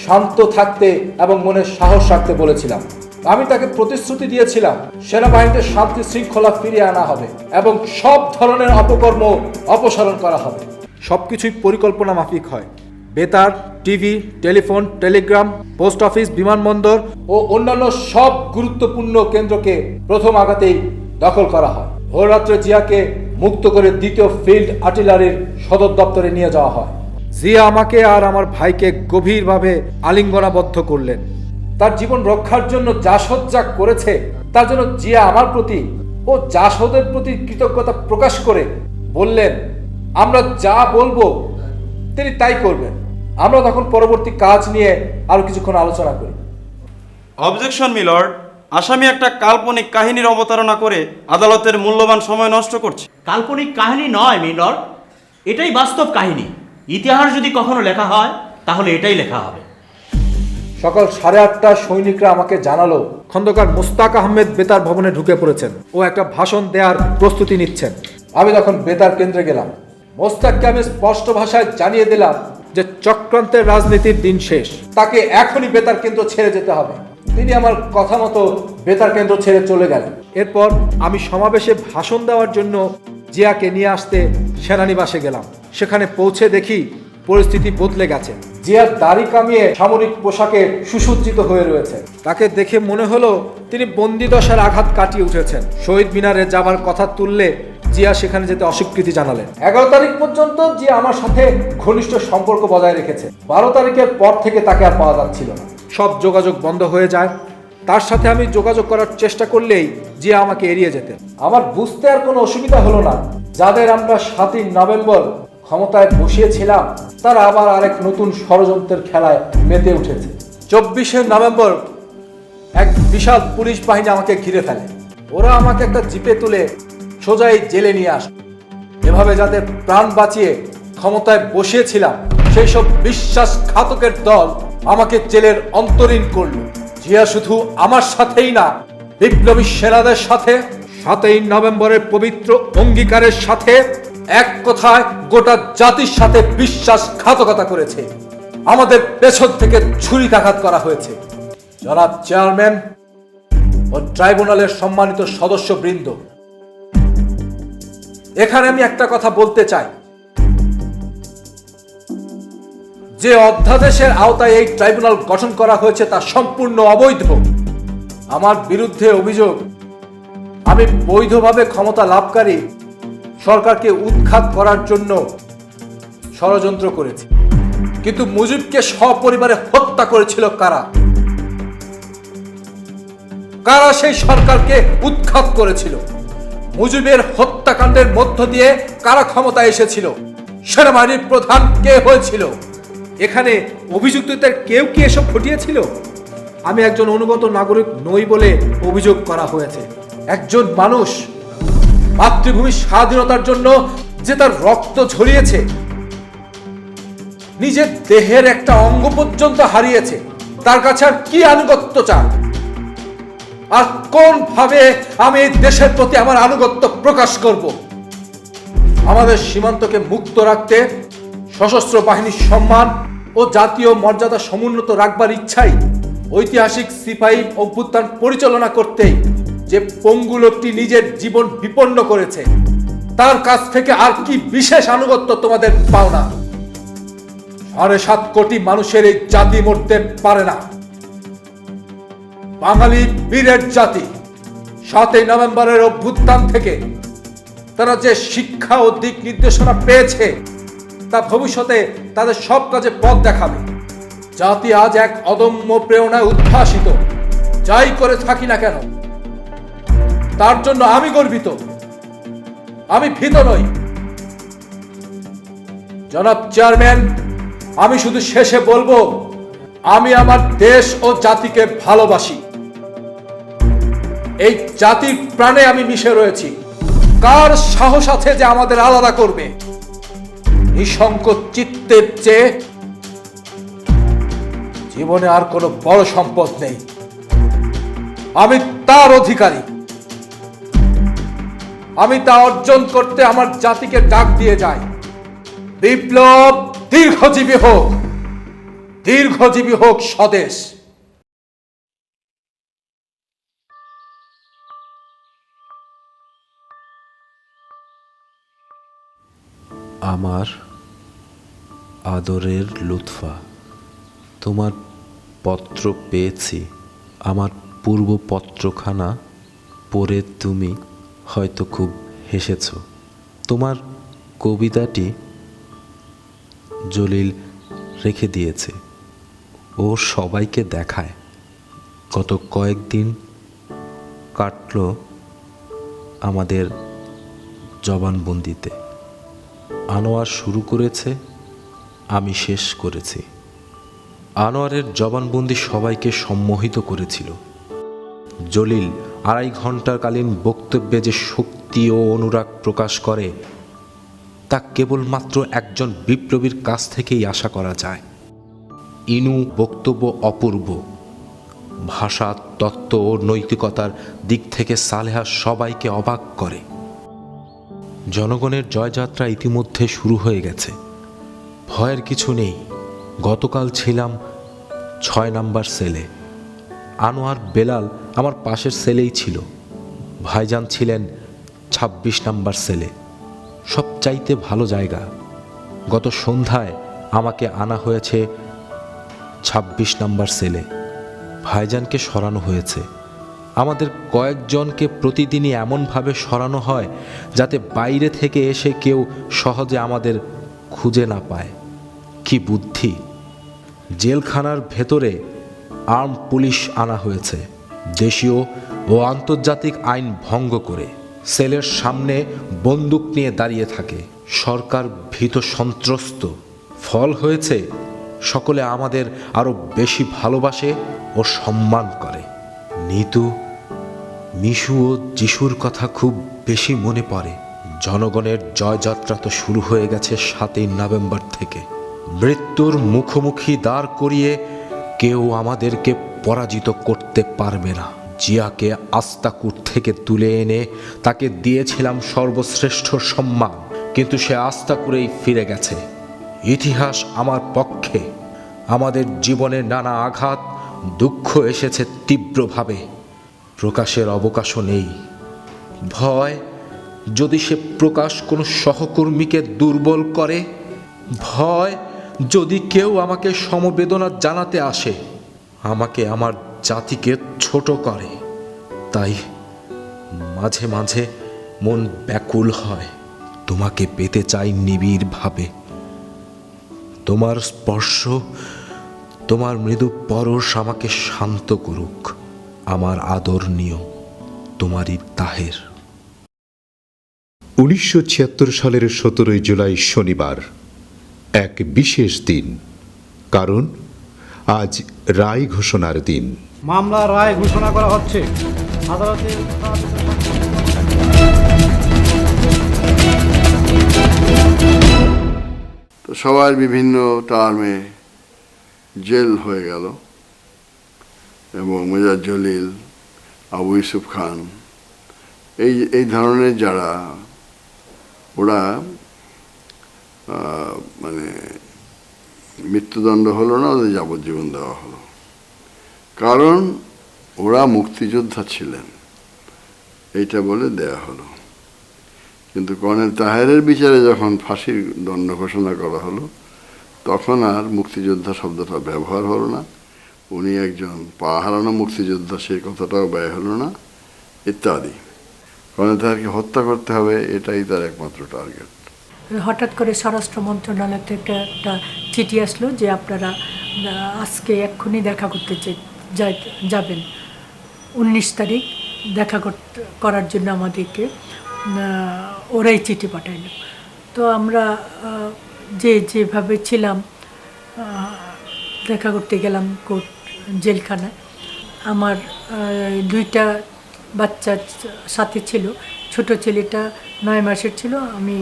শান্ত থাকতে এবং মনে সাহস রাখতে বলেছিলাম। আমি তাকে প্রতিশ্রুতি দিয়েছিলাম সেনাবাহিনীতে শান্তি শৃঙ্খলা ফিরিয়ে আনা হবে এবং সব ধরনের অপকর্ম অপসারণ করা হবে। সবকিছুই পরিকল্পনা মাফিক হয়। বেতার, TV, telephone, Telegram, post office, বিমানবন্দর ও অন্যান্য সব গুরুত্বপূর্ণ কেন্দ্রকে প্রথম আঘাতেই দখল করা হয়। ভোররাত্রে জিয়াকে মুক্ত করে 2টো ফিল্ড আর্টিলারির সদর দপ্তরে নিয়ে যাওয়া হয়। জিয়া আমাকে আর আমার ভাইকে গভীরভাবে আলিঙ্গনাবদ্ধ করলেন। তার জীবন রক্ষার জন্য জাসদ যা করেছে তার জন্য জিয়া আমার প্রতি ও জাসদের প্রতি কৃতজ্ঞতা প্রকাশ করে বললেন, আমরা যা বলবো তিনি তাই করবেন। আমরা তখন পরবর্তী কাজ নিয়ে আরো কিছুক্ষণ আলোচনা করি। অবজেকশন মিলর্ড, আসামি একটা কাল্পনিক কাহিনীর অবতারণা করে আদালতের মূল্যবান সময় নষ্ট করছে। কাল্পনিক কাহিনী নয় মিলর, এটাই বাস্তব কাহিনী। ইতিহাস যদি কখনো লেখা হয় তাহলে এটাই লেখা হবে। সকাল 8:30 সৈনিকরা আমাকে জানালো খন্দকার মোস্তাক আহমেদ বেতার ভবনে ঢুকে পড়েছেন ও একটা ভাষণ দেওয়ার প্রস্তুতি নিচ্ছেন। আমি তখন বেতার কেন্দ্রে গেলাম। মোস্তাককে আমি স্পষ্ট ভাষায় জানিয়ে দিলাম যে চক্রান্তের রাজনীতির দিন শেষ, তাকে এখনই বেতার কেন্দ্র ছেড়ে যেতে হবে। তিনি আমার কথা মতো বেতার কেন্দ্র ছেড়ে চলে গেলেন। এরপর আমি সমাবেশে ভাষণ দেওয়ার জন্য জিয়াকে নিয়ে আসতে সেনানিবাসে গেলাম। সেখানে পৌঁছে দেখি পরিস্থিতি বদলে গেছে। জিয়ার দাড়ি কামিয়ে সামরিক পোশাকে সুসজ্জিত হয়ে রয়েছে। তাকে দেখে মনে হলো তিনি বন্দিদশার আঘাত কাটিয়ে উঠেছেন। শহীদ মিনারে যাবার কথা তুললে জিয়া সেখানে যেতে অস্বীকৃতি জানালেন। 11 তারিখ পর্যন্ত জিয়া আমার সাথে ঘনিষ্ঠ সম্পর্ক বজায় রেখেছে। 12 তারিখের পর থেকে তাকে আর পাওয়া যাচ্ছিল না, সব যোগাযোগ বন্ধ হয়ে যায়। তার সাথে আমি যোগাযোগ করার চেষ্টা করলেই জিয়া আমাকে এড়িয়ে যেতেন। আমার বুঝতে আর কোনো অসুবিধা হলো না, যাদের আমরা 7ই নভেম্বর ক্ষমতায় বসিয়েছিলাম তারা আবার আরেক নতুন ষড়যন্ত্রের খেলায় মেতে উঠেছে। 24শে নভেম্বর এক বিশাল পুলিশ বাহিনী আমাকে ঘিরে ফেলে। ওরা আমাকে একটা জিপে তুলে সোজাই জেলে নিয়ে আসে। এভাবে যাদের প্রাণ বাঁচিয়ে ক্ষমতায় বসিয়েছিলাম সেই সব বিশ্বাসঘাতকের দল আমাকে জেলের অন্তরীণ করল। জিয়া শুধু আমার সাথেই না, বিপ্লবী সেনাদের সাথে 7ই নভেম্বরের পবিত্র অঙ্গীকারের সাথে, এক কথায় গোটা জাতির সাথে বিশ্বাসঘাতকতা করেছে। আমাদের পেছন থেকে ছুরিকাঘাত করা হয়েছে। জনাব চেয়ারম্যান ও ট্রাইব্যুনালের সম্মানিত সদস্যবৃন্দ, এখানে আমি একটা কথা বলতে চাই, যে অধ্যাদেশের আওতায় এই ট্রাইব্যুনাল গঠন করা হয়েছে তা সম্পূর্ণ অবৈধ। আমার বিরুদ্ধে অভিযোগ, আমি বৈধভাবে ক্ষমতা লাভকারী সরকারকে উৎখাত করার জন্য ষড়যন্ত্র করেছি। কিন্তু মুজিবকে সপরিবারে হত্যা করেছিল কারা? কারা সেই সরকারকে উৎখাত করেছিল? মুজিবের হত্যাকাণ্ডের মধ্য দিয়ে কারা ক্ষমতায় এসেছিল? সেনাবাহিনীর প্রধান কে হয়েছিল? এখানে অভিযুক্তদের কেউ কি এসব ঘটিয়েছিল? আমি একজন অনুগত নাগরিক নই বলে অভিযোগ করা হয়েছে। একজন মানুষ মাতৃভূমির স্বাধীনতার জন্য যে তার রক্ত ঝরিয়েছে, নিজের দেহের একটা অঙ্গ পর্যন্ত হারিয়েছে, তার কাছে আর কি আনুগত্য চান? আর কোন ভাবে আমি এই দেশের প্রতি আমার আনুগত্য প্রকাশ করব? আমাদের সীমান্তকে মুক্ত রাখতে, সশস্ত্র বাহিনীর সম্মান ও জাতীয় মর্যাদা সমুন্নত রাখবার ইচ্ছাই ঐতিহাসিক সিপাহী অভ্যুত্থান পরিচালনা করতেই যে পঙ্গু লোকটি নিজের জীবন বিপন্ন করেছে, তার কাছ থেকে আর কি বিশেষ আনুগত্য তোমাদের পাও না? 7.5 কোটি মানুষের এই জাতি মরতে পারে না। বাঙালি বীরের জাতি 7ই নভেম্বরের অভ্যুত্থান থেকে তারা যে শিক্ষা ও দিক নির্দেশনা পেয়েছে তা ভবিষ্যতে তাদের সব কাজে পথ দেখাবে। জাতি আজ এক অদম্য প্রেরণায় উদ্ভাসিত। যাই করে থাকি না কেন তার জন্য আমি গর্বিত, আমি ভীত নই। জনাব চেয়ারম্যান, আমি শুধু শেষে বলবো, আমি আমার দেশ ও জাতিকে ভালোবাসি। এই জাতির প্রাণে আমি মিশে রয়েছি। কার সাহস আছে যে আমাদের আলাদা করবে? নিঃসংকোচ চিত্তের চেয়ে জীবনে আর কোনো বড় সম্পদ নেই। আমি তার অধিকারী। আমি তা অর্জন করতে আমার জাতিকে ডাক দিয়ে যাই। বিপ্লব দীর্ঘজীবী হোক, দীর্ঘজীবী হোক স্বদেশ। আমার আদরের লুৎফা, তোমার পত্র পেয়েছি। আমার পূর্ব পত্রখানা পড়ে তুমি হয়তো খুব হেসেছ। তোমার কবিতাটি জলিল রেখে দিয়েছে, ও সবাইকে দেখায়। গত কয়েকদিন কাটল আমাদের জবানবন্দিতে। আনোয়ার শুরু করেছে, আমি শেষ করেছি। আনোয়ারের জবানবন্দি সবাইকে সম্মোহিত করেছিল। জলিল 2.5 ঘণ্টাকালীন বক্তব্যে যে শক্তি ও অনুরাগ প্রকাশ করে তা কেবলমাত্র একজন বিপ্লবীর কাছ থেকেই আশা করা যায়। ইনু বক্তব্য অপূর্ব। ভাষা, তত্ত্ব ও নৈতিকতার দিক থেকে সালেহা সবাইকে অবাক করে। জনগণের জয়যাত্রা ইতিমধ্যে শুরু হয়ে গেছে, ভয়ের কিছু নেই। গতকাল ছিলাম 6 নম্বর সেলে। আনোয়ার বেলাল আমার পাশের সেলেই ছিল। ভাইজান ছিলেন 26 নম্বর সেলে। সবচাইতে ভালো জায়গা। গত সন্ধ্যায় আমাকে আনা হয়েছে 26 নম্বর সেলে। ভাইজানকে সরানো হয়েছে। আমাদের কয়েকজনকে প্রতিদিনই এমনভাবে সরানো হয় যাতে বাইরে থেকে এসে কেউ সহজে আমাদের খুঁজে না পায়। কি বুদ্ধি! জেলখানার ভেতরে আর্ম পুলিশ আনা হয়েছে, দেশীয় ও আন্তর্জাতিক আইন ভঙ্গ করে। সেলের সামনে বন্দুক নিয়ে দাঁড়িয়ে থাকে। সরকার ভীত সন্ত্রস্ত। ফল হয়েছে, সকলে আমাদের আরো বেশি ভালোবাসে ও সম্মান করে। নিতু, মিশু ও যিশুর কথা খুব বেশি মনে পড়ে। জনগণের জয়যাত্রা তো শুরু হয়ে গেছে 7ই নভেম্বর থেকে। মৃত্যুর মুখোমুখি দাঁড় করিয়ে কেউ আমাদেরকে পরাজিত করতে পারবে না। জিয়াকে আস্তাকুট থেকে তুলে এনে তাকে দিয়েছিলাম সর্বশ্রেষ্ঠ সম্মান, কিন্তু সে আস্তাকুড়েই ফিরে গেছে। ইতিহাস আমার পক্ষে। আমাদের জীবনে নানা আঘাত, দুঃখ এসেছে তীব্রভাবে। প্রকাশের অবকাশও নেই। ভয়, যদি সে প্রকাশ কোনো সহকর্মীকে দুর্বল করে। ভয়, যদি কেউ আমাকে সমবেদনা জানাতে আসে, আমাকে আমার জাতিকে ছোট করে। তাই মাঝে মাঝে মন ব্যাকুল হয়। তোমাকে পেতে চাই নিবিড়ভাবে। তোমার স্পর্শ, তোমার মৃদু পরশ আমাকে শান্ত করুক। আমার আদরণীয় তোমারই তাহের। 1976 সালের 17 জুলাই শনিবার এক বিশেষ দিন, কারণ আজ রায় ঘোষণার দিন। মামলার রায় ঘোষণা করা হচ্ছে। আদালতে তো সবার বিভিন্ন টার্মে জেল হয়ে গেল এবং মেজর জলিল, আবু ইউসুফ খান, এই ধরনের যারা, ওরা মানে মৃত্যুদণ্ড হলো না, ওদের যাবজ্জীবন দেওয়া হলো। কারণ ওরা মুক্তিযোদ্ধা ছিলেন, এইটা বলে দেয়া হলো। কিন্তু কর্নেল তাহেরের বিচারে যখন ফাঁসির দণ্ড ঘোষণা করা হলো, তখন আর মুক্তিযোদ্ধা শব্দটা ব্যবহার হলো না। উনি একজন পা হারানো মুক্তিযোদ্ধা, সেই কথাটাও ব্যয় হলো না, ইত্যাদি। কর্নেল তাহেরকে হত্যা করতে হবে, এটাই তার একমাত্র টার্গেট। হঠাৎ করে স্বরাষ্ট্র মন্ত্রণালয় থেকে একটা চিঠি আসলো যে আপনারা আজকে এক্ষুনি দেখা করতে যাবেন। 19 তারিখ দেখা করার জন্য আমাদেরকে ওরাই চিঠি পাঠাইল। তো আমরা যেভাবে ছিলাম, দেখা করতে গেলাম কোর্ট জেলখানায়। আমার 2টা বাচ্চা সাথে ছিল। ছোট ছেলেটা 9 মাসের ছিল। আমি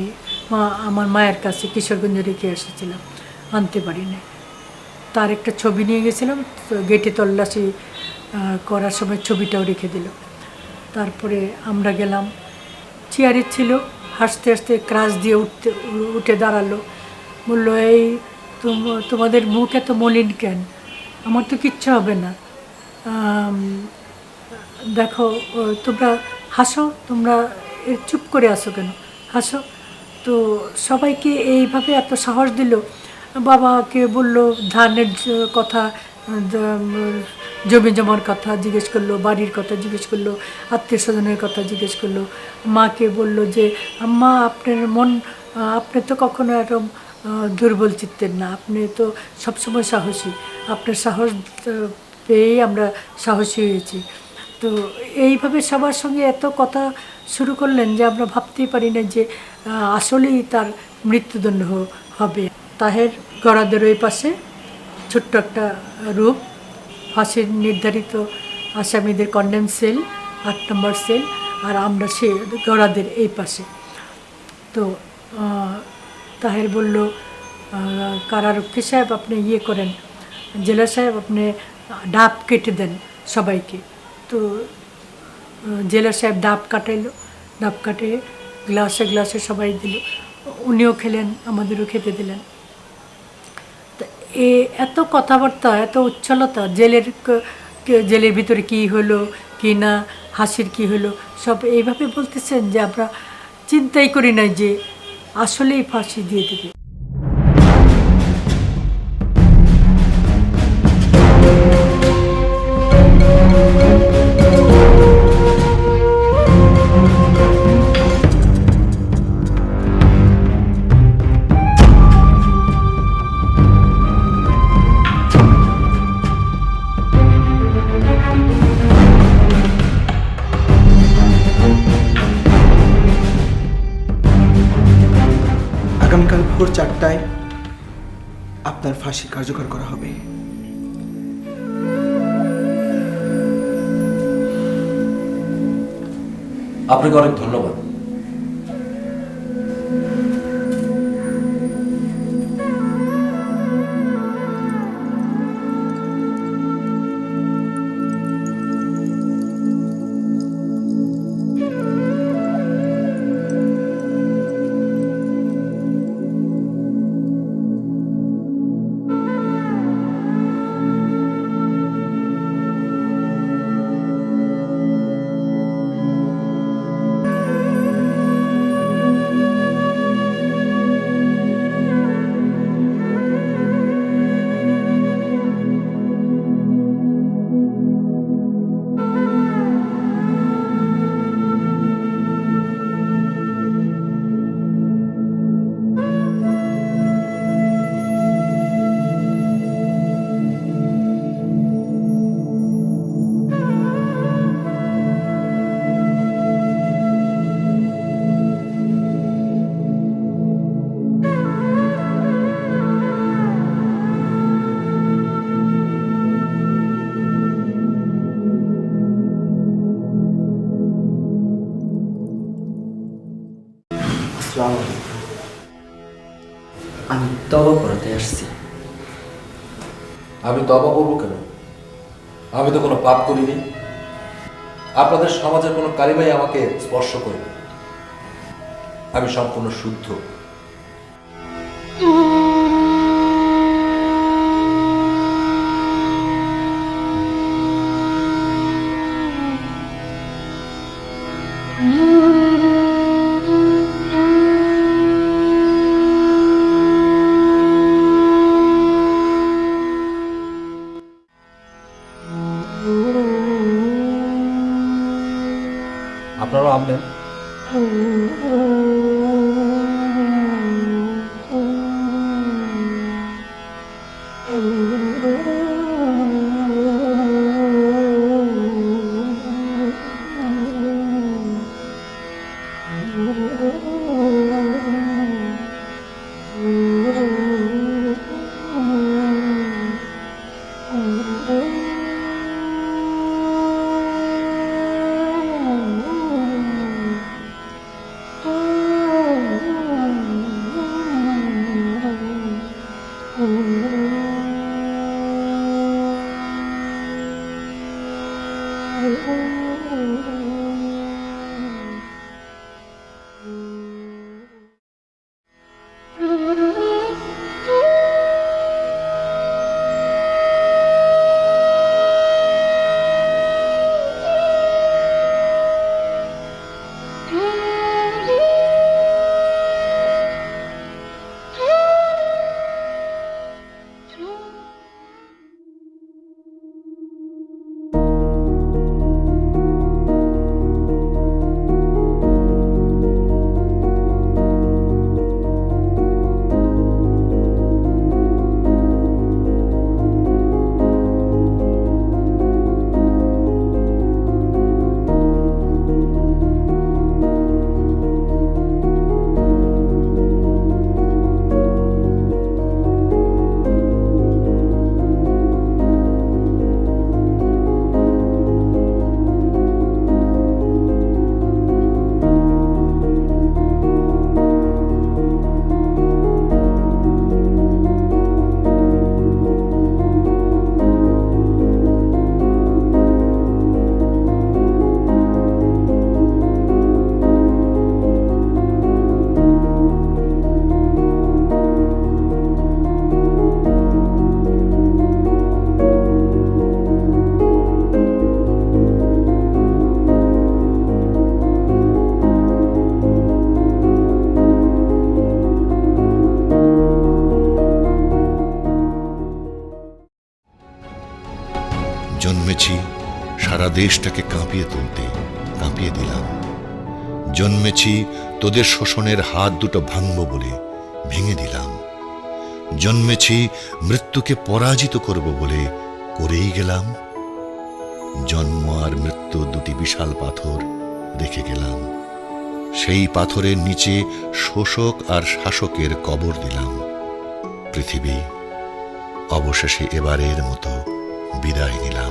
আমার মায়ের কাছে কিশোরগঞ্জে রেখে এসেছিলাম, আনতে পারিনি। তার একটা ছবি নিয়ে গেছিলাম, তো গেটে তল্লাশি করার সময় ছবিটাও রেখে দিল। তারপরে আমরা গেলাম, চেয়ারে ছিল, হাসতে হাসতে ক্রাশ দিয়ে উঠে দাঁড়ালো, বললো, এই তোমাদের মুখ এত মলিন কেন? আমার তো কিচ্ছু হবে না, দেখো তোমরা হাসো, তোমরা চুপ করে আসো কেন, হাসো। তো সবাইকে এইভাবে এত সাহস দিল। বাবাকে বলল ধানের কথা, জমি জমার কথা জিজ্ঞেস করলো, বাড়ির কথা জিজ্ঞেস করলো, আত্মীয় স্বজনের কথা জিজ্ঞেস করলো। মাকে বলল যে আম্মা, আপনি তো কখনো এরকম দুর্বল চিত্তের না, আপনি তো সবসময় সাহসী, আপনার সাহস পেয়েই আমরা সাহসী হয়েছি। তো এইভাবে সবার সঙ্গে এত কথা শুরু করলেন যে আমরা ভাবতেই পারি না যে আসলেই তার মৃত্যুদণ্ড হবে। তাহের গড়াদের ওই পাশে ছোট্ট একটা রূপ, ফাঁসির নির্ধারিত আসামিদের কন্ডেম সেল, 8 নম্বর সেল, আর আমরা সে গড়াদের এই পাশে। তো তাহের বলল, কারারক্ষী সাহেব আপনি ইয়ে করেন, জেলা সাহেব আপনি ডাব কেটে দেন সবাইকে। তো জেলা সাহেব ডাব কাটাইলো, ডাব কাটে গ্লাসে গ্লাসে সবাই দিল, উনিও খেলেন, আমাদেরও খেতে দিলেন। তো এত কথাবার্তা, এত উচ্ছলতা, জেলের ভিতরে কি হলো কি না, হাসির কি হলো, সব এইভাবে বলতেছেন যে আমরা চিন্তাই করি না যে আসলেই ফাঁসি দিয়ে দেবে। আগামীকাল ভোর 4টায় আপনার ফাঁসি কার্যকর করা হবে। আপনাকে অনেক ধন্যবাদ। আমি তওবা করতে আসছি। আমি তওবা করবো কেন? আমি তো কোনো পাপ করিনি। আপনাদের সমাজের কোনো কালিমাই আমাকে স্পর্শ করেনি। আমি সম্পূর্ণ শুদ্ধ। আপনারাও আমনেন। জন্মেছি সারা দেশটাকে কাঁপিয়ে তুলতে, কাঁপিয়ে দিলাম। জন্মেছি তোদের শোষণের হাত দুটো ভাঙব বলে, ভেঙে দিলাম। জন্মেছি মৃত্যুকে পরাজিত করব বলে, করেই গেলাম। জন্ম আর মৃত্যু দুটি বিশাল পাথর রেখে গেলাম। সেই পাথরের নিচে শোষক আর শাসকের কবর দিলাম। পৃথিবী, অবশেষে এবারের মতো বিদায় নিলাম।